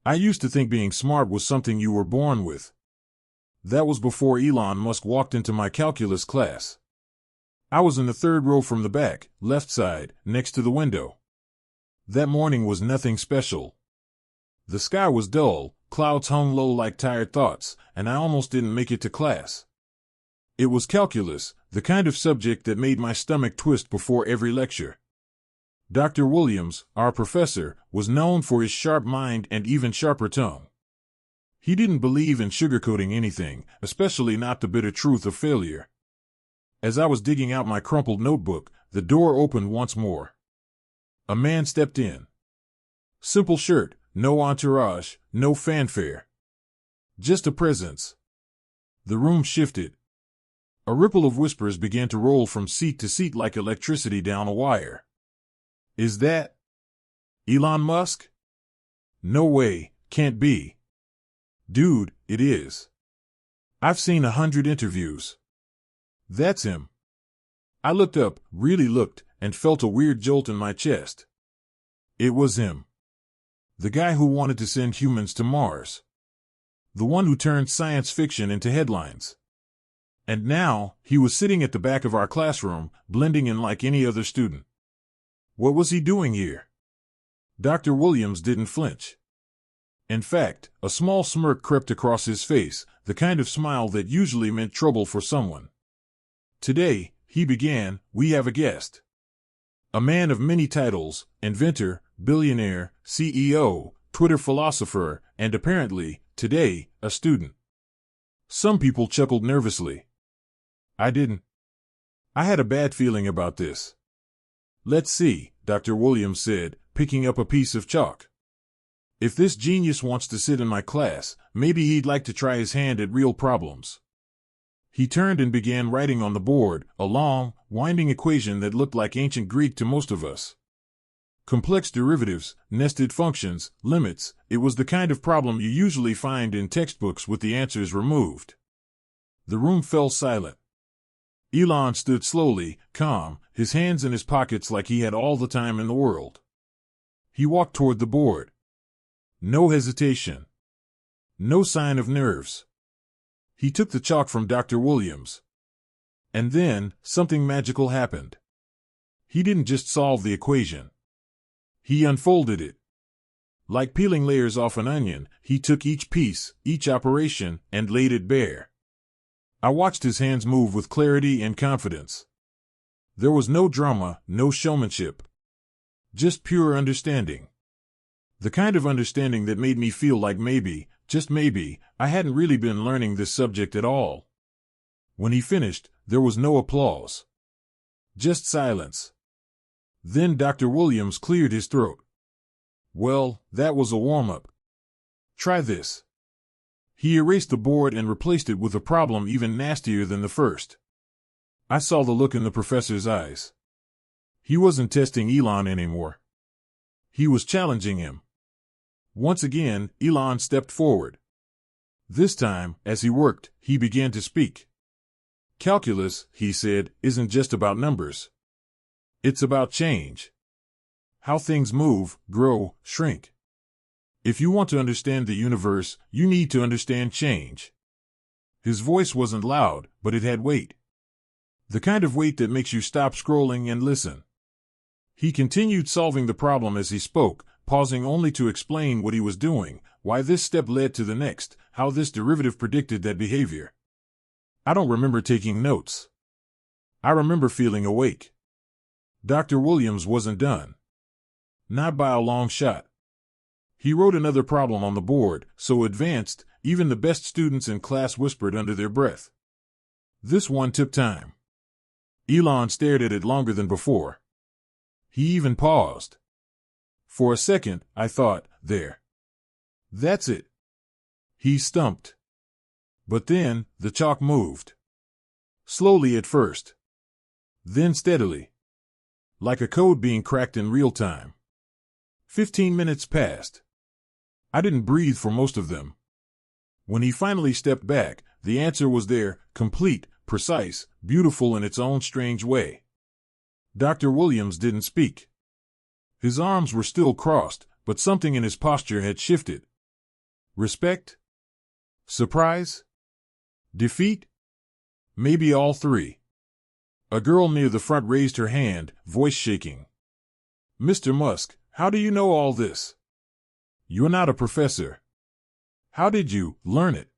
I used to think being smart was something you were born with. That was before Elon Musk walked into my calculus class. I was in the third row from the back, left side, next to the window. That morning was nothing special. The sky was dull, clouds hung low like tired thoughts, and I almost didn't make it to class. It was calculus, the kind of subject that made my stomach twist before every lecture. Dr. Williams, our professor, was known for his sharp mind and even sharper tongue. He didn't believe in sugarcoating anything, especially not the bitter truth of failure. As I was digging out my crumpled notebook, the door opened once more. A man stepped in. Simple shirt, no entourage, no fanfare. Just a presence. The room shifted. A ripple of whispers began to roll from seat to seat like electricity down a wire. Is that Elon Musk? No way, can't be. Dude, it is. I've seen 100 interviews. That's him. I looked up, really looked, and felt a weird jolt in my chest. It was him. The guy who wanted to send humans to Mars. The one who turned science fiction into headlines. And now, he was sitting at the back of our classroom, blending in like any other student. What was he doing here? Dr. Williams didn't flinch. In fact, a small smirk crept across his face, the kind of smile that usually meant trouble for someone. Today, he began, we have a guest. A man of many titles, inventor, billionaire, CEO, Twitter philosopher, and apparently, today, a student. Some people chuckled nervously. I didn't. I had a bad feeling about this. Let's see, Dr. Williams said, picking up a piece of chalk. If this genius wants to sit in my class, maybe he'd like to try his hand at real problems. He turned and began writing on the board, a long, winding equation that looked like ancient Greek to most of us. Complex derivatives, nested functions, limits, it was the kind of problem you usually find in textbooks with the answers removed. The room fell silent. Elon stood slowly, calm, his hands in his pockets like he had all the time in the world. He walked toward the board. No hesitation. No sign of nerves. He took the chalk from Dr. Williams. And then, something magical happened. He didn't just solve the equation. He unfolded it. Like peeling layers off an onion, he took each piece, each operation, and laid it bare. I watched his hands move with clarity and confidence. There was no drama, no showmanship. Just pure understanding. The kind of understanding that made me feel like maybe, just maybe, I hadn't really been learning this subject at all. When he finished, there was no applause. Just silence. Then Dr. Williams cleared his throat. Well, that was a warm-up. Try this. He erased the board and replaced it with a problem even nastier than the first. I saw the look in the professor's eyes. He wasn't testing Elon anymore. He was challenging him. Once again, Elon stepped forward. This time, as he worked, he began to speak. Calculus, he said, isn't just about numbers. It's about change. How things move, grow, shrink. If you want to understand the universe, you need to understand change. His voice wasn't loud, but it had weight. The kind of weight that makes you stop scrolling and listen. He continued solving the problem as he spoke, pausing only to explain what he was doing, why this step led to the next, how this derivative predicted that behavior. I don't remember taking notes. I remember feeling awake. Dr. Williams wasn't done. Not by a long shot. He wrote another problem on the board, so advanced, even the best students in class whispered under their breath. This one took time. Elon stared at it longer than before. He even paused. For a second, I thought, there. That's it. He's stumped. But then, the chalk moved. Slowly at first. Then steadily. Like a code being cracked in real time. 15 minutes passed. I didn't breathe for most of them. When he finally stepped back, the answer was there, complete, precise, beautiful in its own strange way. Dr. Williams didn't speak. His arms were still crossed, but something in his posture had shifted. Respect? Surprise? Defeat? Maybe all three. A girl near the front raised her hand, voice shaking. Mr. Musk, how do you know all this? You're not a professor. How did you learn it?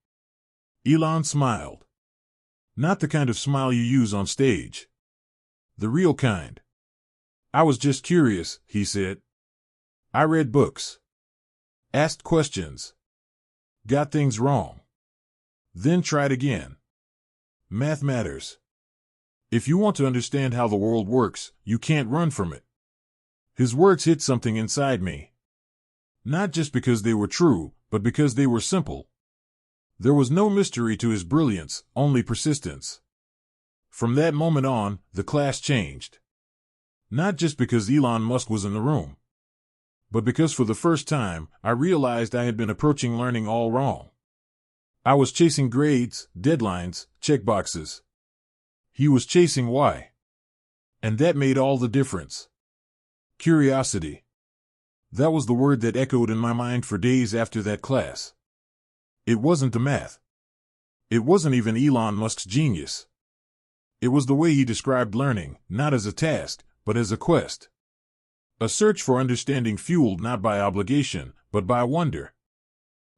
Elon smiled. Not the kind of smile you use on stage. The real kind. I was just curious, he said. I read books. Asked questions. Got things wrong. Then tried again. Math matters. If you want to understand how the world works, you can't run from it. His words hit something inside me. Not just because they were true, but because they were simple. There was no mystery to his brilliance, only persistence. From that moment on, the class changed. Not just because Elon Musk was in the room, but because for the first time, I realized I had been approaching learning all wrong. I was chasing grades, deadlines, checkboxes. He was chasing why. And that made all the difference. Curiosity. That was the word that echoed in my mind for days after that class. It wasn't the math. It wasn't even Elon Musk's genius. It was the way he described learning, not as a task, but as a quest. A search for understanding fueled not by obligation, but by wonder.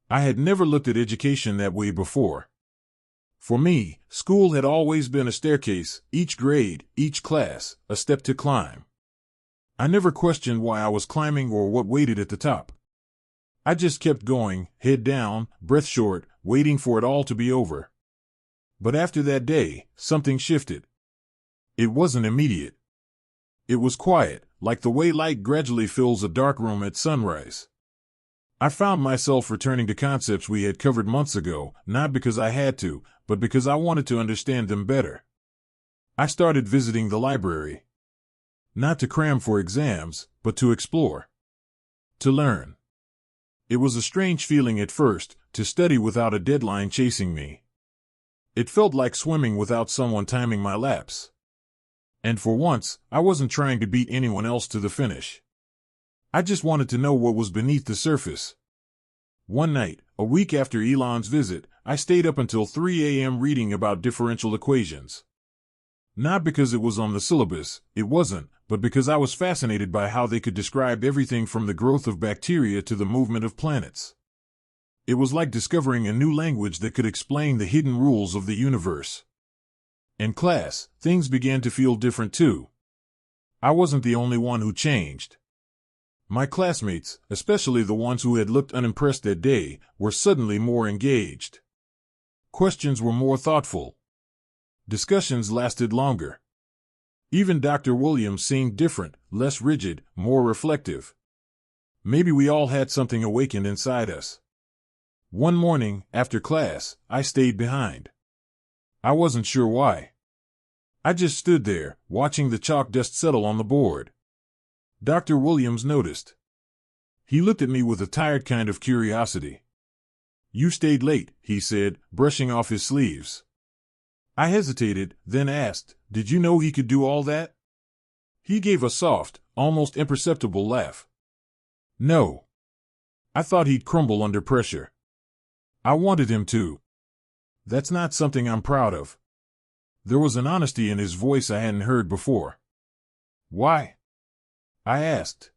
I had never looked at education that way before. For me, school had always been a staircase, each grade, each class, a step to climb. I never questioned why I was climbing or what waited at the top. I just kept going, head down, breath short, waiting for it all to be over. But after that day, something shifted. It wasn't immediate. It was quiet, like the way light gradually fills a dark room at sunrise. I found myself returning to concepts we had covered months ago, not because I had to, but because I wanted to understand them better. I started visiting the library. Not to cram for exams, but to explore. To learn. It was a strange feeling at first, to study without a deadline chasing me. It felt like swimming without someone timing my laps. And for once, I wasn't trying to beat anyone else to the finish. I just wanted to know what was beneath the surface. One night, a week after Elon's visit, I stayed up until 3 a.m. reading about differential equations. Not because it was on the syllabus, it wasn't, but because I was fascinated by how they could describe everything from the growth of bacteria to the movement of planets. It was like discovering a new language that could explain the hidden rules of the universe. In class, things began to feel different too. I wasn't the only one who changed. My classmates, especially the ones who had looked unimpressed that day, were suddenly more engaged. Questions were more thoughtful. Discussions lasted longer. Even Dr. Williams seemed different, less rigid, more reflective. Maybe we all had something awakened inside us. One morning, after class, I stayed behind. I wasn't sure why. I just stood there, watching the chalk dust settle on the board. Dr. Williams noticed. He looked at me with a tired kind of curiosity. "You stayed late," he said, brushing off his sleeves. I hesitated, then asked, "Did you know he could do all that?" He gave a soft, almost imperceptible laugh. "No. I thought he'd crumble under pressure. I wanted him to. That's not something I'm proud of." There was an honesty in his voice I hadn't heard before. "Why?" I asked.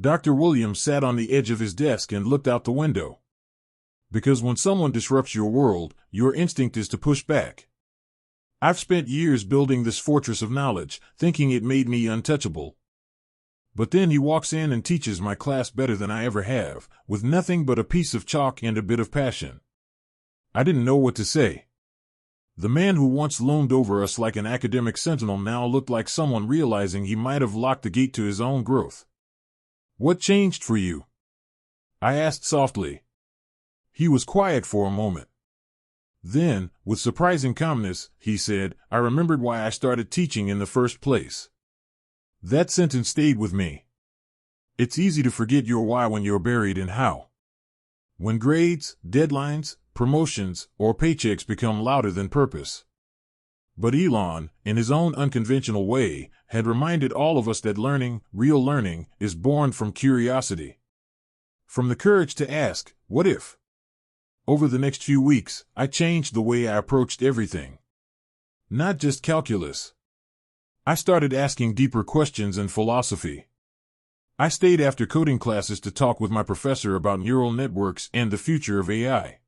Dr. Williams sat on the edge of his desk and looked out the window. Because when someone disrupts your world, your instinct is to push back. I've spent years building this fortress of knowledge, thinking it made me untouchable. But then he walks in and teaches my class better than I ever have, with nothing but a piece of chalk and a bit of passion. I didn't know what to say. The man who once loomed over us like an academic sentinel now looked like someone realizing he might have locked the gate to his own growth. "What changed for you?" I asked softly. He was quiet for a moment. Then, with surprising calmness, he said, "I remembered why I started teaching in the first place." That sentence stayed with me. It's easy to forget your why when you're buried in how. When grades, deadlines, promotions, or paychecks become louder than purpose. But Elon, in his own unconventional way, had reminded all of us that learning, real learning, is born from curiosity. From the courage to ask, what if? Over the next few weeks, I changed the way I approached everything. Not just calculus. I started asking deeper questions in philosophy. I stayed after coding classes to talk with my professor about neural networks and the future of AI.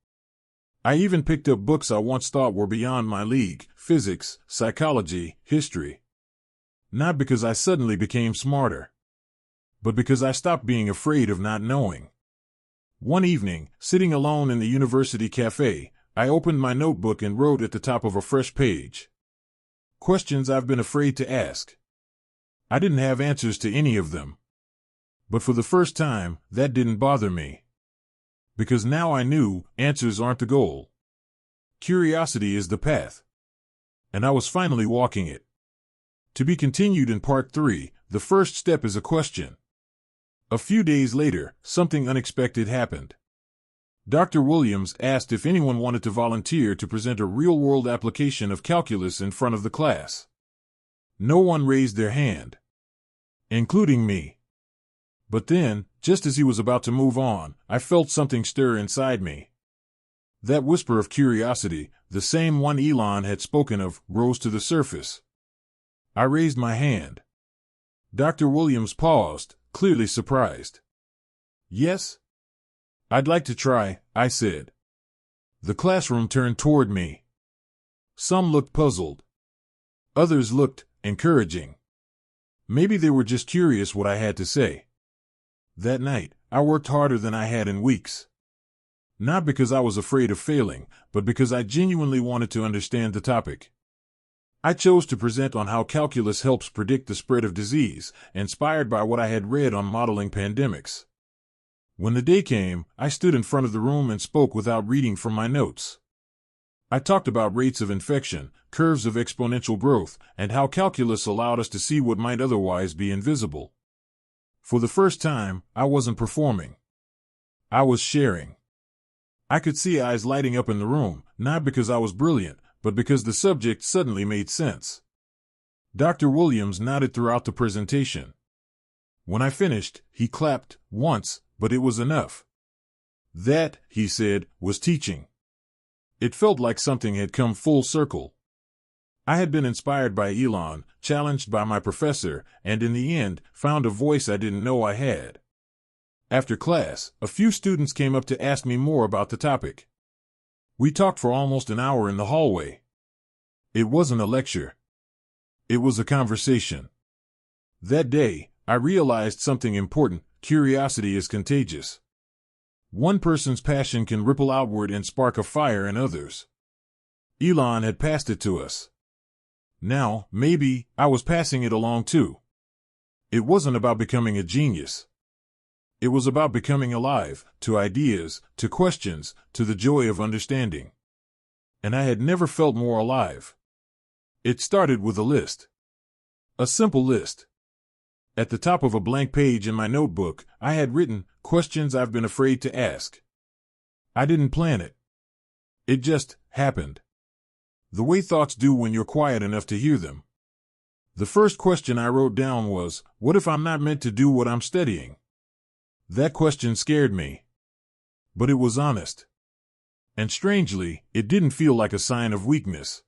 I even picked up books I once thought were beyond my league: physics, psychology, history. Not because I suddenly became smarter, but because I stopped being afraid of not knowing. One evening, sitting alone in the university cafe, I opened my notebook and wrote at the top of a fresh page, "Questions I've been afraid to ask." I didn't have answers to any of them. But for the first time, that didn't bother me. Because now I knew answers aren't the goal. Curiosity is the path. And I was finally walking it. To be continued in part 3, the first step is a question. A few days later, something unexpected happened. Dr. Williams asked if anyone wanted to volunteer to present a real-world application of calculus in front of the class. No one raised their hand, including me. But then, just as he was about to move on, I felt something stir inside me. That whisper of curiosity, the same one Elon had spoken of, rose to the surface. I raised my hand. Dr. Williams paused, clearly surprised. "Yes? I'd like to try," I said. The classroom turned toward me. Some looked puzzled. Others looked encouraging. Maybe they were just curious what I had to say. That night, I worked harder than I had in weeks. Not because I was afraid of failing, but because I genuinely wanted to understand the topic. I chose to present on how calculus helps predict the spread of disease, inspired by what I had read on modeling pandemics. When the day came, I stood in front of the room and spoke without reading from my notes. I talked about rates of infection, curves of exponential growth, and how calculus allowed us to see what might otherwise be invisible. For the first time, I wasn't performing. I was sharing. I could see eyes lighting up in the room, not because I was brilliant, but because the subject suddenly made sense. Dr. Williams nodded throughout the presentation. When I finished, he clapped once, but it was enough. That, he said, was teaching. It felt like something had come full circle. I had been inspired by Elon, challenged by my professor, and in the end, found a voice I didn't know I had. After class, a few students came up to ask me more about the topic. We talked for almost an hour in the hallway. It wasn't a lecture. It was a conversation. That day, I realized something important: curiosity is contagious. One person's passion can ripple outward and spark a fire in others. Elon had passed it to us. Now, maybe, I was passing it along too. It wasn't about becoming a genius. It was about becoming alive, to ideas, to questions, to the joy of understanding. And I had never felt more alive. It started with a list. A simple list. At the top of a blank page in my notebook, I had written, "Questions I've been afraid to ask." I didn't plan it. It just happened. The way thoughts do when you're quiet enough to hear them. The first question I wrote down was, what if I'm not meant to do what I'm studying? That question scared me. But it was honest. And strangely, it didn't feel like a sign of weakness.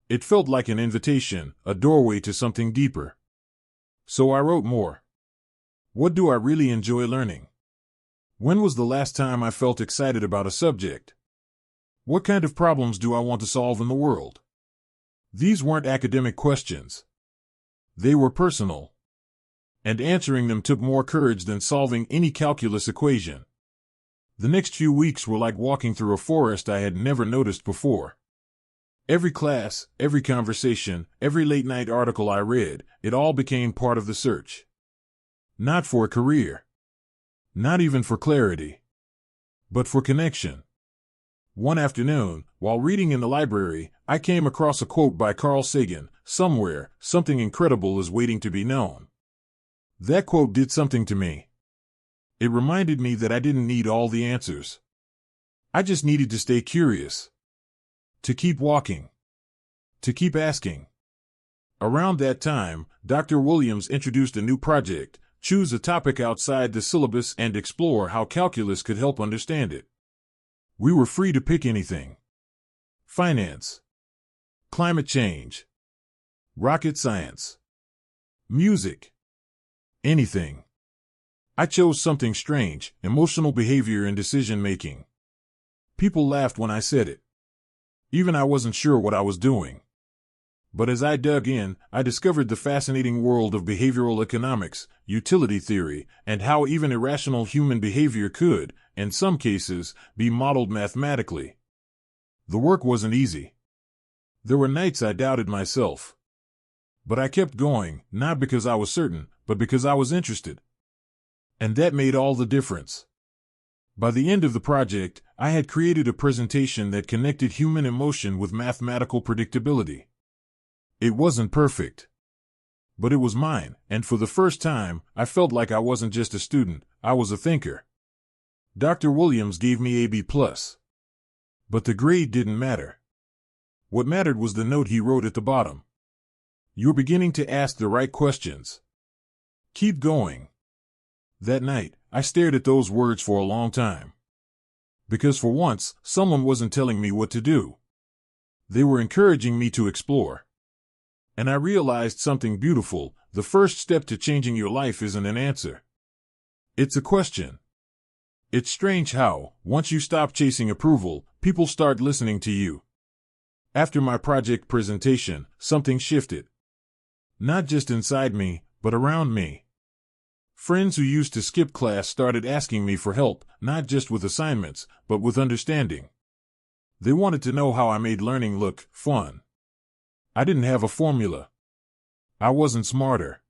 It felt like an invitation, a doorway to something deeper. So I wrote more. What do I really enjoy learning? When was the last time I felt excited about a subject? What kind of problems do I want to solve in the world? These weren't academic questions. They were personal. And answering them took more courage than solving any calculus equation. The next few weeks were like walking through a forest I had never noticed before. Every class, every conversation, every late-night article I read, it all became part of the search. Not for a career. Not even for clarity. But for connection. One afternoon, while reading in the library, I came across a quote by Carl Sagan: "Somewhere, something incredible is waiting to be known." That quote did something to me. It reminded me that I didn't need all the answers. I just needed to stay curious. To keep walking. To keep asking. Around that time, Dr. Williams introduced a new project: choose a topic outside the syllabus and explore how calculus could help understand it. We were free to pick anything. Finance, climate change, rocket science, music, anything. I chose something strange, emotional behavior and decision-making. People laughed when I said it. Even I wasn't sure what I was doing. But as I dug in, I discovered the fascinating world of behavioral economics, utility theory, and how even irrational human behavior could, in some cases, be modeled mathematically. The work wasn't easy. There were nights I doubted myself. But I kept going, not because I was certain, but because I was interested. And that made all the difference. By the end of the project, I had created a presentation that connected human emotion with mathematical predictability. It wasn't perfect. But it was mine, and for the first time, I felt like I wasn't just a student, I was a thinker. Dr. Williams gave me a B+. But the grade didn't matter. What mattered was the note he wrote at the bottom. You're beginning to ask the right questions. Keep going. That night, I stared at those words for a long time. Because for once, someone wasn't telling me what to do. They were encouraging me to explore. And I realized something beautiful. The first step to changing your life isn't an answer. It's a question. It's strange how, once you stop chasing approval, people start listening to you. After my project presentation, something shifted. Not just inside me, but around me. Friends who used to skip class started asking me for help, not just with assignments, but with understanding. They wanted to know how I made learning look fun. I didn't have a formula. I wasn't smarter.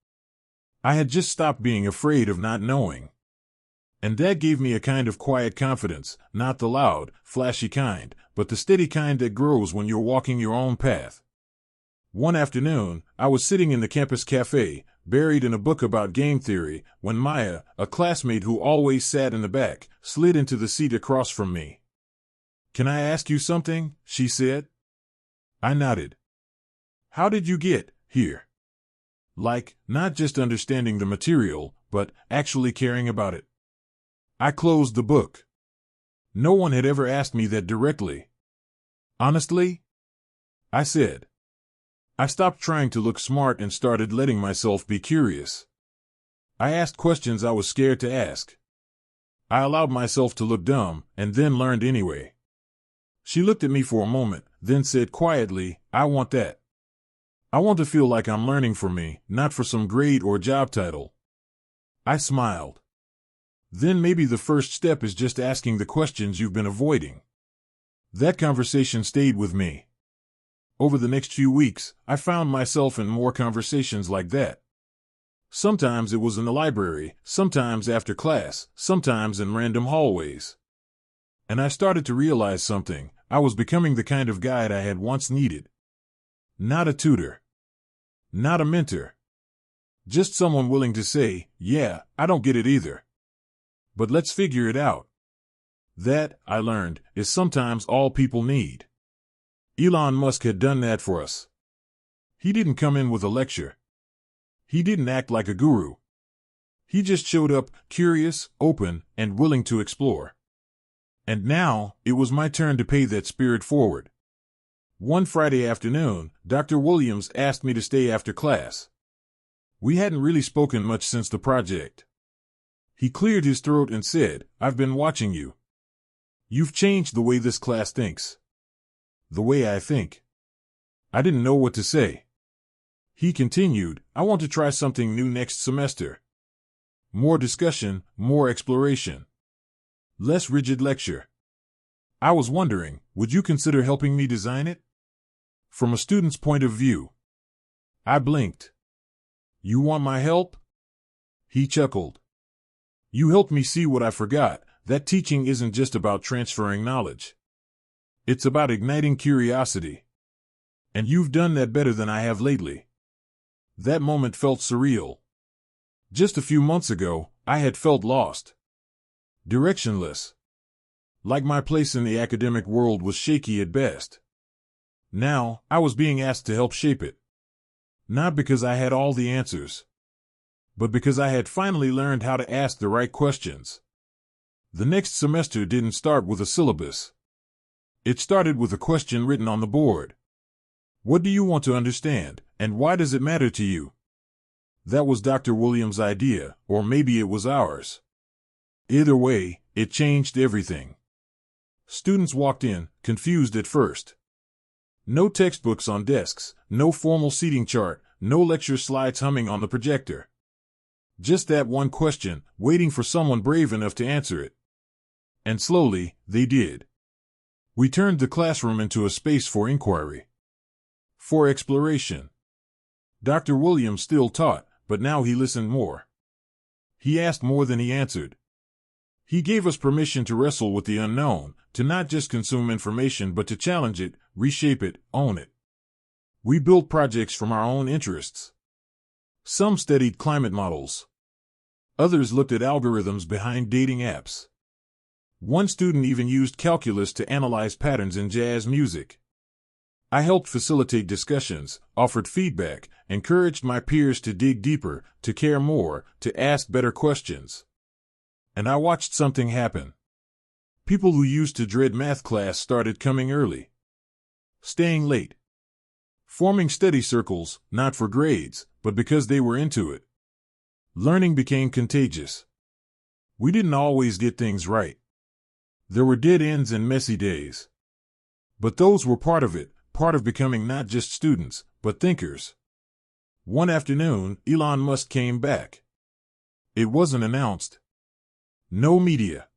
I had just stopped being afraid of not knowing. And that gave me a kind of quiet confidence, not the loud, flashy kind, but the steady kind that grows when you're walking your own path. One afternoon, I was sitting in the campus cafe, buried in a book about game theory, when Maya, a classmate who always sat in the back, slid into the seat across from me. "Can I ask you something?" she said. I nodded. "How did you get here?" Like, not just understanding the material, but actually caring about it. I closed the book. No one had ever asked me that directly. "Honestly?" I said. I stopped trying to look smart and started letting myself be curious. I asked questions I was scared to ask. I allowed myself to look dumb, and then learned anyway. She looked at me for a moment, then said quietly, "I want that. I want to feel like I'm learning for me, not for some grade or job title." I smiled. Then maybe the first step is just asking the questions you've been avoiding. That conversation stayed with me. Over the next few weeks, I found myself in more conversations like that. Sometimes it was in the library, sometimes after class, sometimes in random hallways. And I started to realize something. I was becoming the kind of guide I had once needed. Not a tutor. Not a mentor. Just someone willing to say, "Yeah, I don't get it either. But let's figure it out." That, I learned, is sometimes all people need. Elon Musk had done that for us. He didn't come in with a lecture. He didn't act like a guru. He just showed up, curious, open, and willing to explore. And now, it was my turn to pay that spirit forward. One Friday afternoon, Dr. Williams asked me to stay after class. We hadn't really spoken much since the project. He cleared his throat and said, "I've been watching you. You've changed the way this class thinks. The way I think." I didn't know what to say. He continued, "I want to try something new next semester. More discussion, more exploration. Less rigid lecture. I was wondering, would you consider helping me design it? From a student's point of view." I blinked. "You want my help?" He chuckled. "You helped me see what I forgot, that teaching isn't just about transferring knowledge. It's about igniting curiosity. And you've done that better than I have lately." That moment felt surreal. Just a few months ago, I had felt lost. Directionless. Like my place in the academic world was shaky at best. Now, I was being asked to help shape it. Not because I had all the answers, but because I had finally learned how to ask the right questions. The next semester didn't start with a syllabus. It started with a question written on the board. What do you want to understand, and why does it matter to you? That was Dr. Williams' idea, or maybe it was ours. Either way, it changed everything. Students walked in, confused at first. No textbooks on desks, no formal seating chart, no lecture slides humming on the projector. Just that one question, waiting for someone brave enough to answer it. And slowly, they did. We turned the classroom into a space for inquiry. For exploration. Dr. Williams still taught, but now he listened more. He asked more than he answered. He gave us permission to wrestle with the unknown, to not just consume information but to challenge it, reshape it, own it. We built projects from our own interests. Some studied climate models. Others looked at algorithms behind dating apps. One student even used calculus to analyze patterns in jazz music. I helped facilitate discussions, offered feedback, encouraged my peers to dig deeper, to care more, to ask better questions. And I watched something happen. People who used to dread math class started coming early. Staying late. Forming study circles, not for grades, but because they were into it. Learning became contagious. We didn't always get things right. There were dead ends and messy days. But those were part of it, part of becoming not just students, but thinkers. One afternoon, Elon Musk came back. It wasn't announced. No media.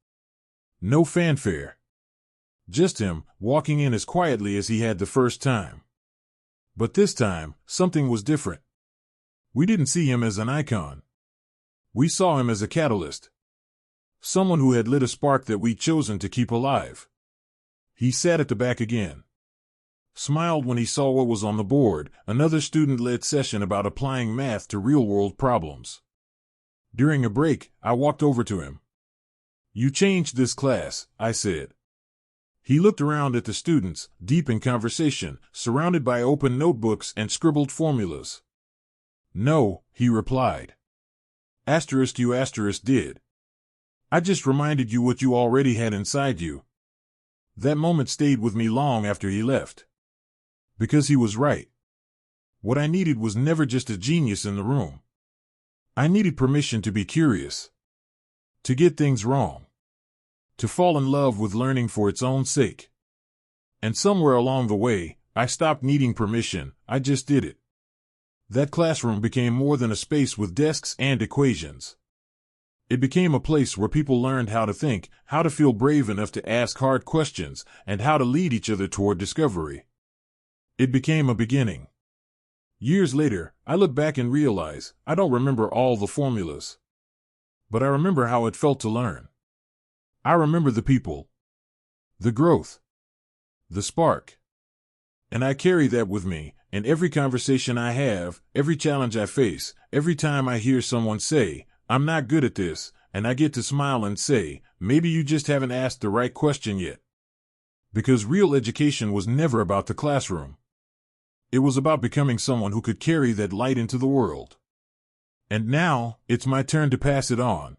No fanfare. Just him, walking in as quietly as he had the first time. But this time, something was different. We didn't see him as an icon. We saw him as a catalyst. Someone who had lit a spark that we'd chosen to keep alive. He sat at the back again. Smiled when he saw what was on the board, another student-led session about applying math to real-world problems. During a break, I walked over to him. "You changed this class," I said. He looked around at the students, deep in conversation, surrounded by open notebooks and scribbled formulas. "No," he replied. You did. I just reminded you what you already had inside you." That moment stayed with me long after he left. Because he was right. What I needed was never just a genius in the room. I needed permission to be curious. To get things wrong. To fall in love with learning for its own sake. And somewhere along the way, I stopped needing permission, I just did it. That classroom became more than a space with desks and equations. It became a place where people learned how to think, how to feel brave enough to ask hard questions, and how to lead each other toward discovery. It became a beginning. Years later, I look back and realize I don't remember all the formulas. But I remember how it felt to learn. I remember the people. The growth. The spark. And I carry that with me, in every conversation I have, every challenge I face, every time I hear someone say, "I'm not good at this," and I get to smile and say, "Maybe you just haven't asked the right question yet." Because real education was never about the classroom. It was about becoming someone who could carry that light into the world. And now, it's my turn to pass it on.